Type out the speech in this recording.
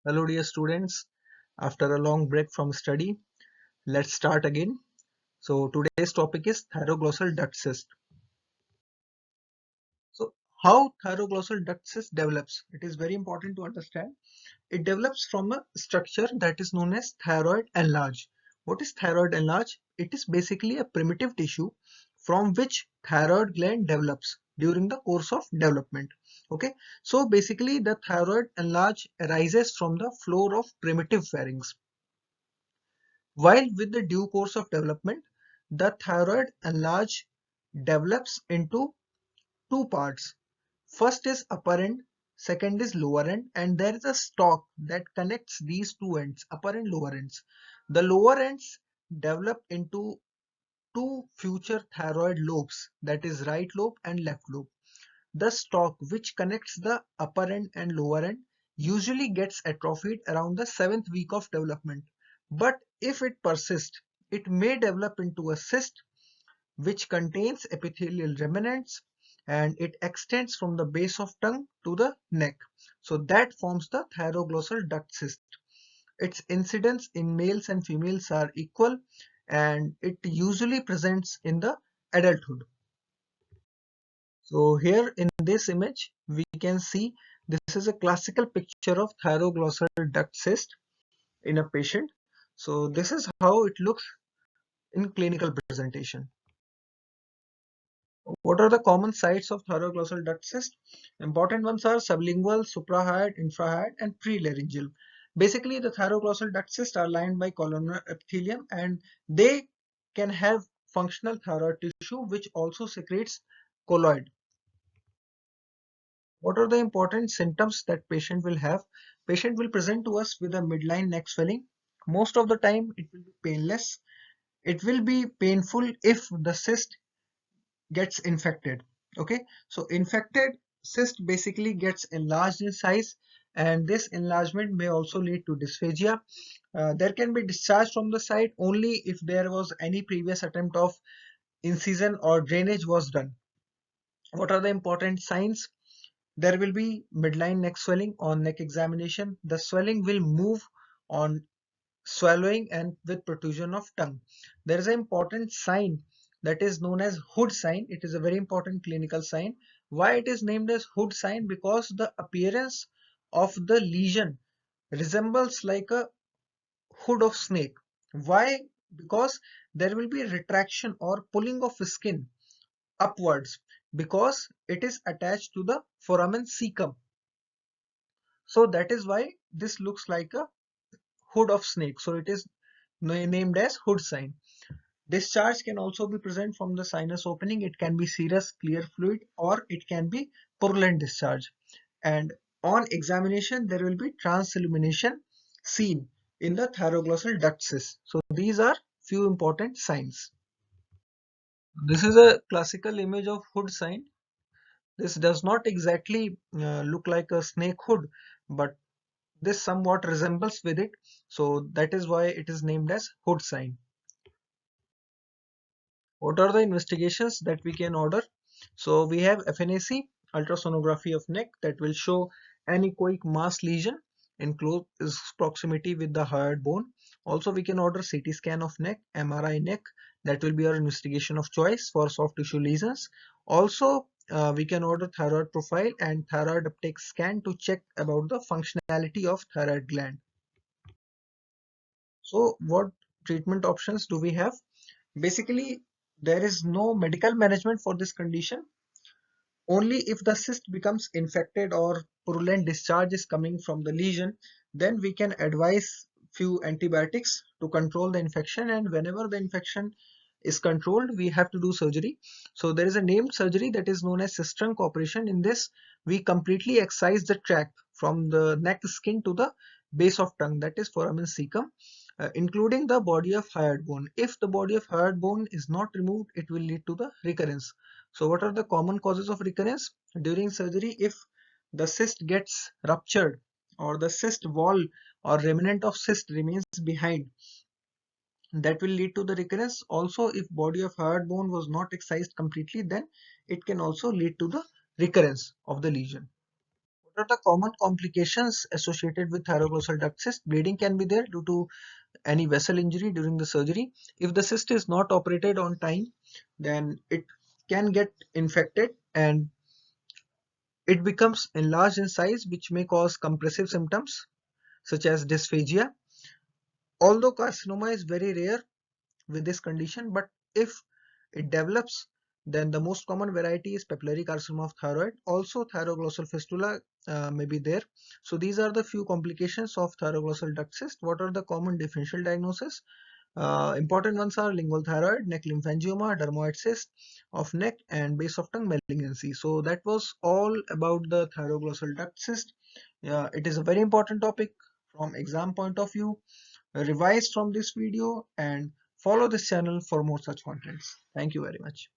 Hello dear students, after a long break from study, let's start again. So today's topic is thyroglossal duct cyst. So how thyroglossal duct cyst develops? It is very important to understand. It develops from a structure that is known as thyroid enlarge. What is thyroid enlarge? It is basically a primitive tissue from which thyroid gland develops during the course of development. Okay, so basically the thyroid enlarge arises from the floor of primitive pharynx. While with the due course of development, the thyroid enlarge develops into two parts. First is upper end, second is lower end, and there is a stalk that connects these two ends, upper and lower ends. The lower ends develop into two future thyroid lobes, that is right lobe and left lobe. The stalk which connects the upper end and lower end usually gets atrophied around the 7th week of development. But if it persists, it may develop into a cyst which contains epithelial remnants and it extends from the base of tongue to the neck. So that forms the thyroglossal duct cyst. Its incidence in males and females are equal and it usually presents in the adulthood. So here in this image, we can see this is a classical picture of thyroglossal duct cyst in a patient. So this is how it looks in clinical presentation. What are the common sites of thyroglossal duct cyst? Important ones are sublingual, suprahyoid, infrahyoid, and prelaryngeal. Basically, the thyroglossal duct cysts are lined by columnar epithelium and they can have functional thyroid tissue which also secretes colloid. What are the important symptoms that patient will have? Patient will present to us with a midline neck swelling. Most of the time it will be painless. It will be painful if the cyst gets infected. Okay, so infected cyst basically gets enlarged in size and this enlargement may also lead to dysphagia. There can be discharge from the site only if there was any previous attempt of incision or drainage was done. What are the important signs? There will be midline neck swelling on neck examination. The swelling will move on swallowing and with protrusion of tongue. There is an important sign that is known as hood sign. It is a very important clinical sign. Why it is named as hood sign? Because the appearance of the lesion resembles like a hood of snake. Why? Because there will be retraction or pulling of skin upwards because it is attached to the foramen cecum. So that is why this looks like a hood of snake. So it is named as hood sign. Discharge can also be present from the sinus opening. It can be serous clear fluid or it can be purulent discharge. And on examination, there will be transillumination seen in the thyroglossal duct cyst. So these are few important signs. This is a classical image of hood sign. This does not exactly look like a snake hood, but this somewhat resembles with it. So that is why it is named as hood sign. What are the investigations that we can order? So we have FNAC, ultrasonography of neck, that will show anechoic mass lesion in close proximity with the hyoid bone. Also we can order CT scan of neck, MRI neck, that will be our investigation of choice for soft tissue lesions. Also we can order thyroid profile and thyroid uptake scan to check about the functionality of thyroid gland. So what treatment options do we have? Basically, there is no medical management for this condition. Only if the cyst becomes infected or purulent discharge is coming from the lesion, then we can advise few antibiotics to control the infection, and whenever the infection is controlled, we have to do surgery. So there is a named surgery that is known as cyst trunk operation. In this, we completely excise the tract from the neck skin to the base of tongue, that is foramen cecum, including the body of hyoid bone. If the body of hyoid bone is not removed, it will lead to the recurrence. So what are the common causes of recurrence? During surgery, if the cyst gets ruptured or the cyst wall or remnant of cyst remains behind, that will lead to the recurrence. Also, if body of hyoid bone was not excised completely, then it can also lead to the recurrence of the lesion. What are the common complications associated with thyroglossal duct cyst? Bleeding can be there due to any vessel injury during the surgery. If the cyst is not operated on time, then it can get infected and it becomes enlarged in size, which may cause compressive symptoms such as dysphagia. Although carcinoma is very rare with this condition, but if it develops, then the most common variety is papillary carcinoma of thyroid. Also, thyroglossal fistula may be there. So these are the few complications of thyroglossal duct cyst. What are the common differential diagnosis? Important ones are lingual thyroid, neck lymphangioma, dermoid cyst of neck, and base of tongue malignancy. So that was all about the thyroglossal duct cyst. It is a very important topic from exam point of view. Revise from this video and follow this channel for more such contents. Thank you very much.